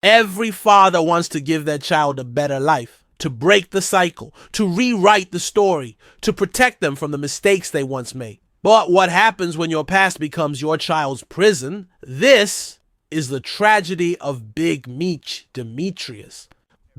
Every father wants to give their child a better life, to break the cycle, to rewrite the story, to protect them from the mistakes they once made. But what happens when your past becomes your child's prison? This is the tragedy of Big Meech Demetrius.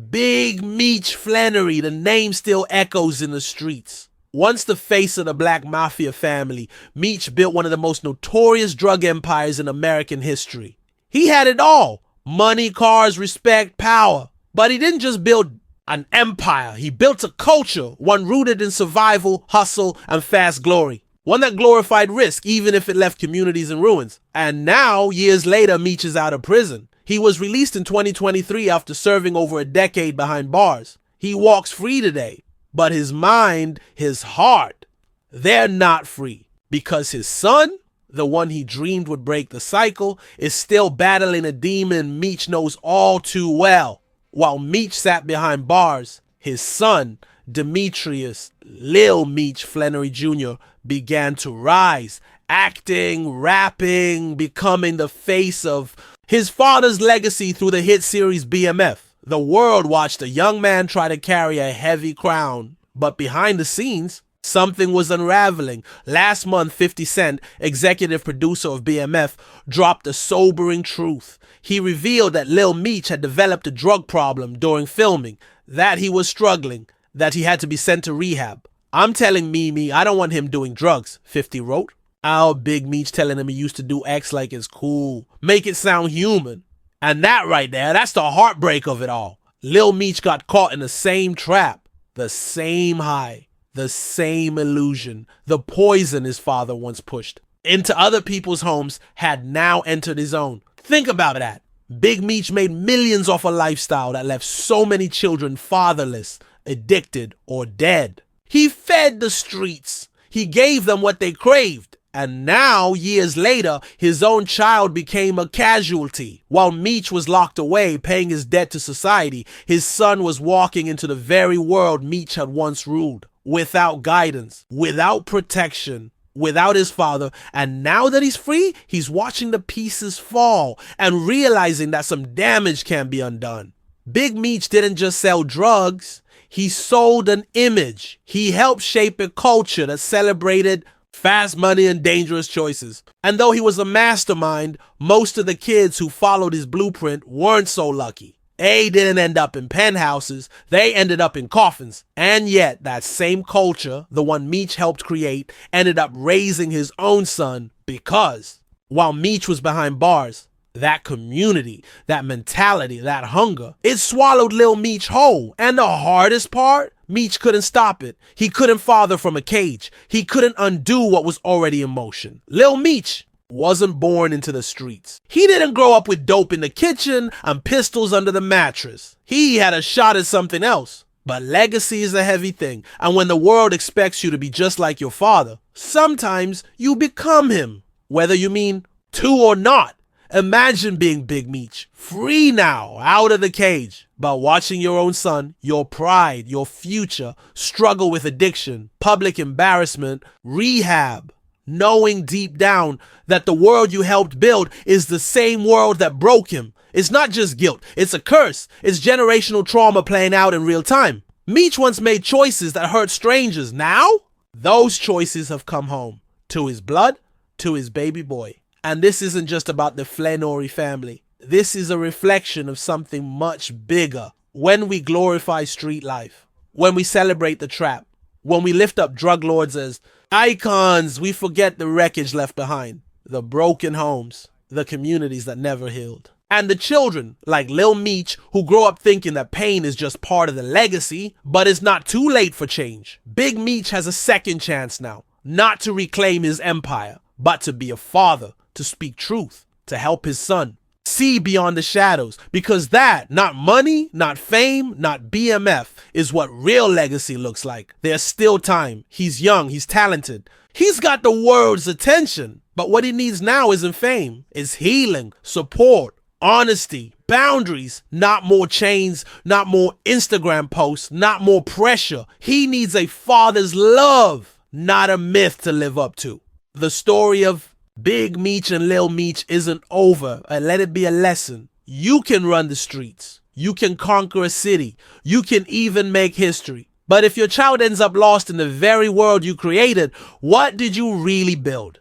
Big Meech Flannery, the name still echoes in the streets. Once the face of the black mafia family, Meech built one of the most notorious drug empires in American history. He had it all: money, cars, respect, power. But he didn't just build an empire. He built a culture, one rooted in survival, hustle, and fast glory. One that glorified risk, even if it left communities in ruins. And now, years later, Meech is out of prison. He was released in 2023 after serving over a decade behind bars. He walks free today, but his mind, his heart, they're not free, because his son, the one he dreamed would break the cycle, is still battling a demon Meech knows all too well. While Meech sat behind bars, his son, Demetrius Lil Meech Flannery Jr., began to rise, acting, rapping, becoming the face of his father's legacy through the hit series BMF. The world watched a young man try to carry a heavy crown, but behind the scenes, something was unraveling. Last month, 50 Cent, executive producer of BMF, dropped a sobering truth. He revealed that Lil Meech had developed a drug problem during filming, that he was struggling, that he had to be sent to rehab. "I'm telling Mimi I don't want him doing drugs," 50 wrote. "Oh, Big Meech telling him he used to do X like it's cool. Make it sound human." And that right there, that's the heartbreak of it all. Lil Meech got caught in the same trap, the same high, the same illusion, the poison his father once pushed into other people's homes had now entered his own. Think about that. Big Meech made millions off a lifestyle that left so many children fatherless, addicted, or dead. He fed the streets. He gave them what they craved. And now, years later, his own child became a casualty. While Meech was locked away, paying his debt to society, his son was walking into the very world Meech had once ruled. Without guidance, without protection, without his father. And now that he's free, he's watching the pieces fall and realizing that some damage can be undone. Big Meech didn't just sell drugs. He sold an image. He helped shape a culture that celebrated fast money and dangerous choices. And though he was a mastermind, most of the kids who followed his blueprint weren't so lucky. They didn't end up in penthouses, they ended up in coffins. And yet, that same culture, the one Meech helped create, ended up raising his own son, because while Meech was behind bars, that community, that mentality, that hunger, it swallowed Lil Meech whole. And the hardest part? Meech couldn't stop it. He couldn't father from a cage. He couldn't undo what was already in motion. Lil Meech wasn't born into the streets. He didn't grow up with dope in the kitchen and pistols under the mattress. He had a shot at something else. But legacy is a heavy thing. And when the world expects you to be just like your father, sometimes you become him, whether you mean to or not. Imagine being Big Meech, free now, out of the cage, but watching your own son, your pride, your future, struggle with addiction, public embarrassment, rehab, knowing deep down that the world you helped build is the same world that broke him. It's not just guilt, it's a curse. It's generational trauma playing out in real time. Meech once made choices that hurt strangers. Now, those choices have come home to his blood, to his baby boy. And this isn't just about the Flannery family. This is a reflection of something much bigger. When we glorify street life, when we celebrate the trap, when we lift up drug lords as icons, we forget the wreckage left behind, the broken homes, the communities that never healed. And the children, like Lil Meech, who grow up thinking that pain is just part of the legacy, but it's not too late for change. Big Meech has a second chance now, not to reclaim his empire, but to be a father, to speak truth, to help his son see beyond the shadows, because that, not money, not fame, not BMF, is what real legacy looks like. There's still time. He's young, he's talented, he's got the world's attention, but what he needs now isn't fame. It's healing, support, honesty, boundaries, not more chains, not more Instagram posts, not more pressure. He needs a father's love, not a myth to live up to. The story of Big Meech and Lil Meech isn't over, and let it be a lesson. You can run the streets. You can conquer a city. You can even make history. But if your child ends up lost in the very world you created, what did you really build?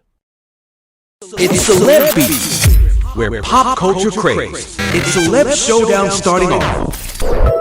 It's Celeb Beat, where pop culture craze. It's Celeb Showdown starting off.